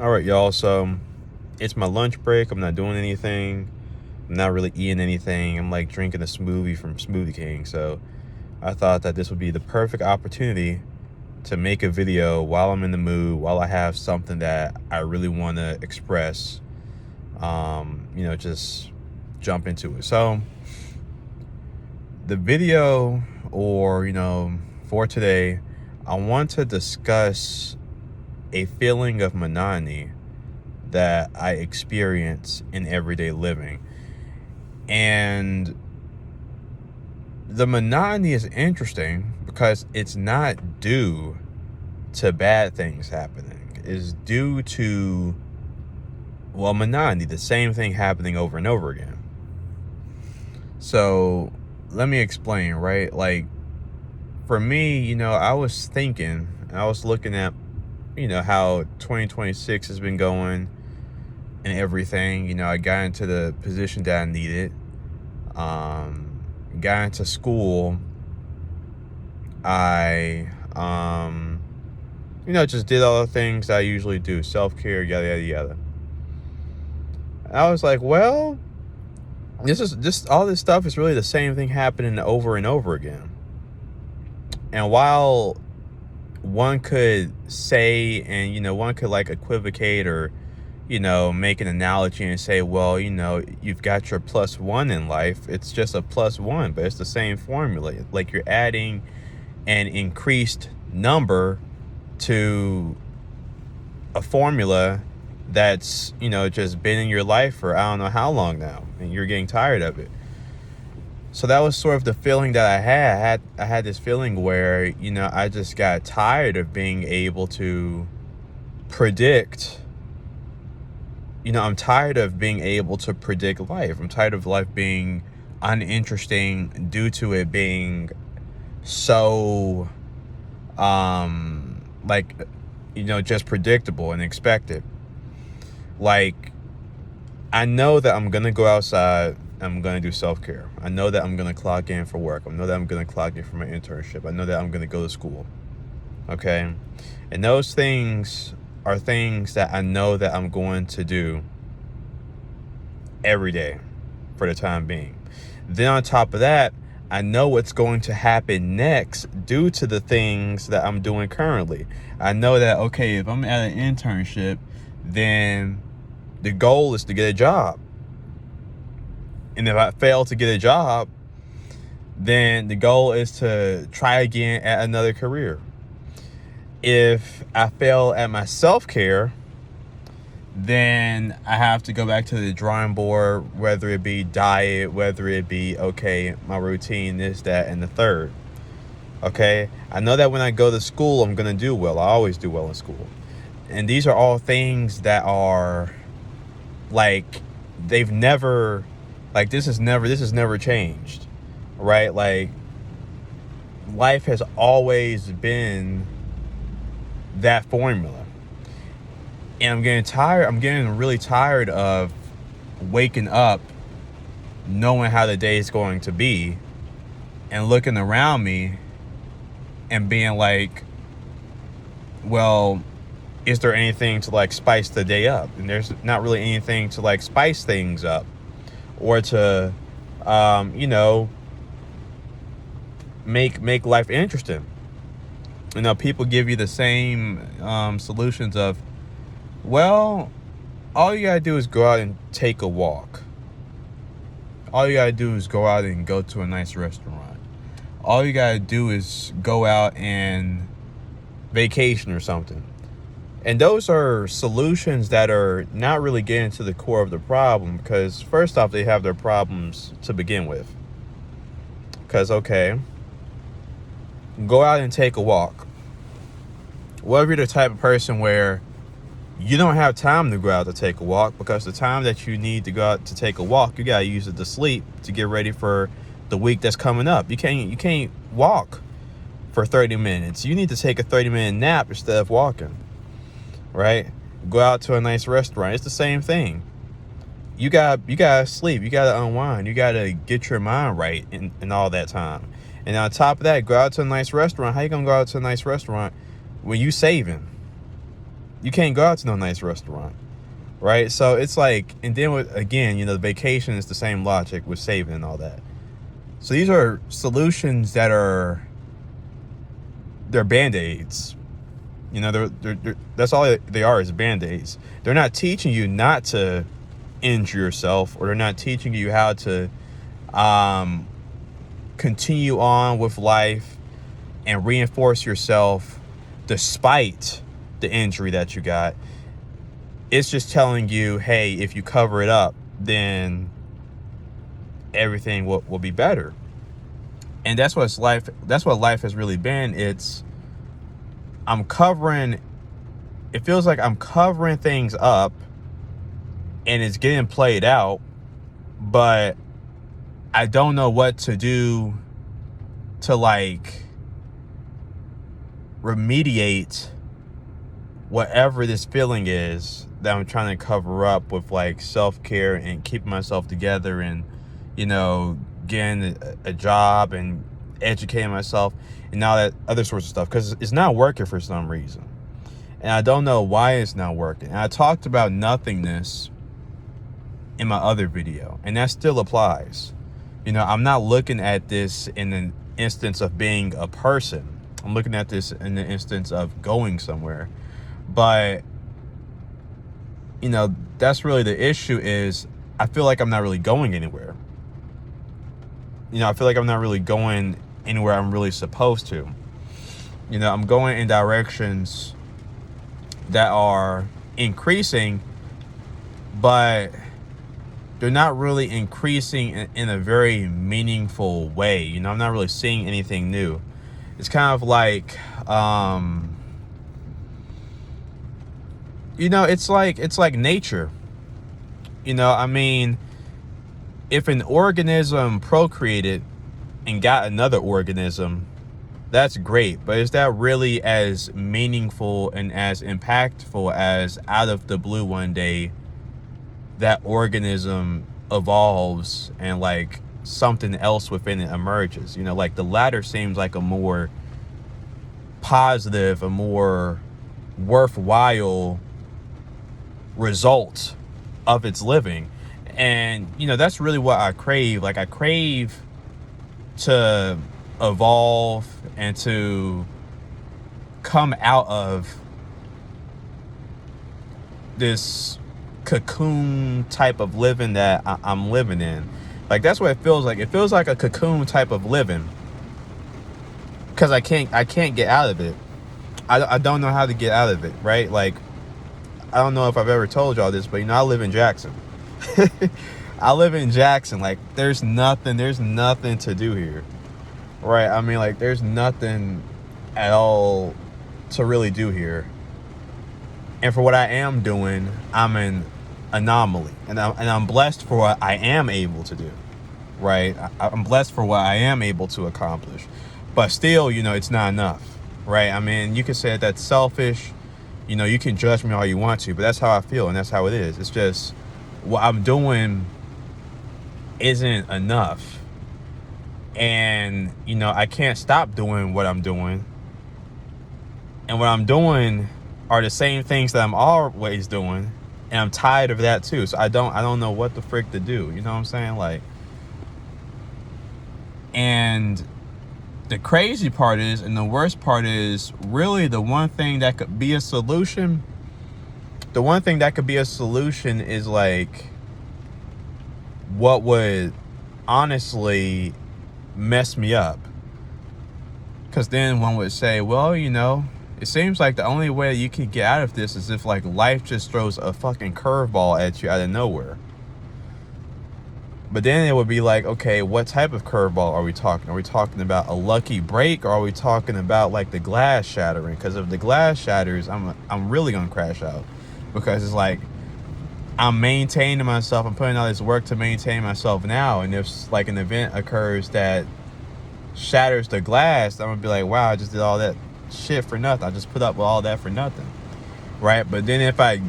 All right, y'all. So it's my lunch break. I'm not doing anything. I'm not really eating anything. I'm like drinking a smoothie from Smoothie King. So I thought that this would be the perfect opportunity to make a video while I'm in the mood, while I have something that I really want to express. Just jump into it. So the video, for today, I want to discuss a feeling of monotony that I experience in everyday living. And the monotony is interesting because it's not due to bad things happening. It's due to, monotony, the same thing happening over and over again. So let me explain, right? Like, for me, I was looking at, how 2026 has been going and everything. I got into the position that I needed. Got into school. I, just did all the things I usually do. Self-care, yada, yada, yada. I was like, well, all this stuff is really the same thing happening over and over again. And while one could say, and, one could like equivocate or, make an analogy and say, well, you've got your plus one in life. It's just a plus one, but it's the same formula. Like you're adding an increased number to a formula that's, just been in your life for I don't know how long now, and you're getting tired of it. So that was sort of the feeling that I had. I had this feeling where, I just got tired of being able to predict. I'm tired of being able to predict life. I'm tired of life being uninteresting due to it being so, just predictable and expected. Like, I know that I'm going to go outside. I'm going to do self-care. I know that I'm going to clock in for work. I know that I'm going to clock in for my internship. I know that I'm going to go to school. Okay? And those things are things that I know that I'm going to do every day for the time being. Then on top of that, I know what's going to happen next due to the things that I'm doing currently. I know that, okay, if I'm at an internship, then the goal is to get a job. And if I fail to get a job, then the goal is to try again at another career. If I fail at my self-care, then I have to go back to the drawing board, whether it be diet, whether it be, okay, my routine, this, that, and the third. Okay? I know that when I go to school, I'm going to do well. I always do well in school. And these are all things that are, like, they've never, like, this has never changed. Right? Like, life has always been that formula. And I'm getting really tired of waking up knowing how the day is going to be and looking around me and being like, well, is there anything to like spice the day up? And there's not really anything to like spice things up or to make life interesting. People give you the same solutions of, well, all you gotta do is go out and take a walk. All you gotta do is go out and go to a nice restaurant. All you gotta do is go out and vacation or something. And those are solutions that are not really getting to the core of the problem, because first off, they have their problems to begin with. Because, okay, go out and take a walk. Well, if you're the type of person where you don't have time to go out to take a walk, because the time that you need to go out to take a walk, you gotta use it to sleep to get ready for the week that's coming up. You can't walk for 30 minutes. You need to take a 30-minute nap instead of walking. Right? Go out to a nice restaurant. It's the same thing. You gotta sleep. You gotta unwind. You gotta get your mind right in all that time. And on top of that, go out to a nice restaurant. How you gonna go out to a nice restaurant when you saving? You can't go out to no nice restaurant, right? So it's like, and then again, the vacation is the same logic with saving and all that. So these are solutions that they're band-aids. That's all they are, is band-aids. They're not teaching you not to injure yourself, or they're not teaching you how to continue on with life and reinforce yourself despite the injury that you got. It's just telling you, hey, if you cover it up, then everything will be better. And that's what life has really been. It feels like I'm covering things up and it's getting played out, but I don't know what to do to like remediate whatever this feeling is that I'm trying to cover up with like self-care and keeping myself together and, getting a job and educating myself and all that other sorts of stuff, because it's not working for some reason. And I don't know why it's not working. And I talked about nothingness in my other video, and that still applies. I'm not looking at this in an instance of being a person. I'm looking at this in the instance of going somewhere. But, that's really the issue, is I feel like I'm not really going anywhere. I feel like I'm not really going anywhere I'm really supposed to. I'm going in directions that are increasing, but they're not really increasing in a very meaningful way. I'm not really seeing anything new. It's kind of like, it's like nature. If an organism procreated and got another organism, that's great. But is that really as meaningful and as impactful as out of the blue one day that organism evolves and like something else within it emerges? Like the latter seems like a more positive, a more worthwhile result of its living. And that's really what I crave. Like I crave to evolve and to come out of this cocoon type of living that I'm living in. Like that's what it feels like. It feels like a cocoon type of living, because I can't get out of it. I don't know how to get out of it, right? Like, I don't know if I've ever told y'all this, but I live in Jackson. I live in Jackson. Like, there's nothing to do here, right? Like, there's nothing at all to really do here. And for what I am doing, I'm an anomaly, and I'm blessed for what I am able to do, right? I'm blessed for what I am able to accomplish, but still, it's not enough, right? You can say that's selfish. You can judge me all you want to, but that's how I feel, and that's how it is. It's just what I'm doing isn't enough. And, I can't stop doing what I'm doing. And what I'm doing are the same things that I'm always doing. And I'm tired of that too. So I don't know what the frick to do. You know what I'm saying? Like, and the crazy part is, and the worst part is, really the one thing that could be a solution, is like what would honestly mess me up. Because then one would say, well, it seems like the only way you can get out of this is if like life just throws a fucking curveball at you out of nowhere. But then it would be like, okay, what type of curveball are we talking? Are we talking about a lucky break, or are we talking about like the glass shattering? Because if the glass shatters, I'm really gonna crash out, because it's like I'm maintaining myself. I'm putting all this work to maintain myself now, and if like an event occurs that shatters the glass, I'm gonna be like, wow, I just did all that shit for nothing. I just put up with all that for nothing, right? But then if I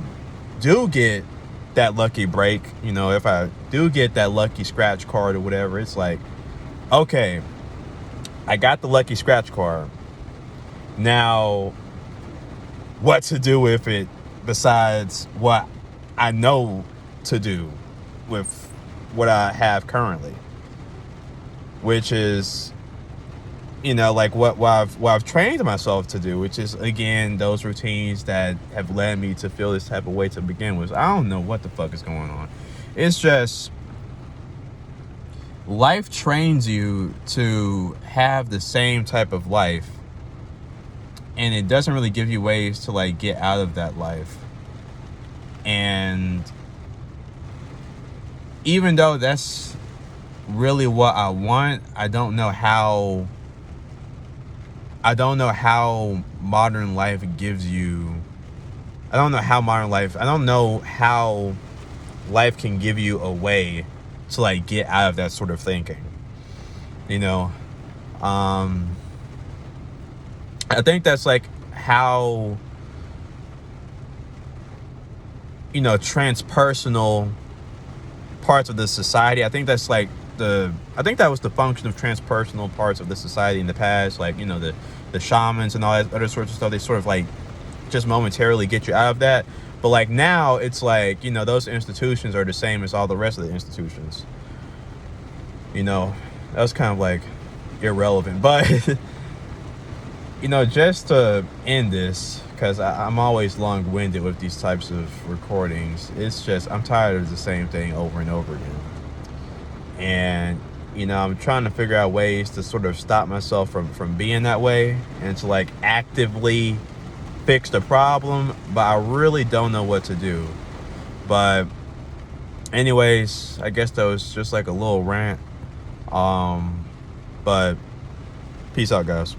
do get that lucky break, if I do get that lucky scratch card or whatever, it's like, okay, I got the lucky scratch card. Now, what to do with it besides what I know to do with what I have currently, which is, you know, like what I've trained myself to do, which is, again, those routines that have led me to feel this type of way to begin with. I don't know what the fuck is going on. It's just life trains you to have the same type of life, and it doesn't really give you ways to like get out of that life. And even though that's really what I want, I don't know how modern life gives you, I don't know how life can give you a way to like get out of that sort of thinking, you know. I think that's like how, you know, transpersonal parts of the society, I think that was the function of transpersonal parts of the society in the past, like, you know, the shamans and all that other sorts of stuff. They sort of like just momentarily get you out of that. But like now it's like, you know, those institutions are the same as all the rest of the institutions. You know, that was kind of like irrelevant. But, you know, just to end this, because I'm always long-winded with these types of recordings, it's just, I'm tired of the same thing over and over again. And, you know, I'm trying to figure out ways to sort of stop myself from being that way and to like actively fix the problem, but I really don't know what to do. But anyways, I guess that was just like a little rant. But peace out, guys.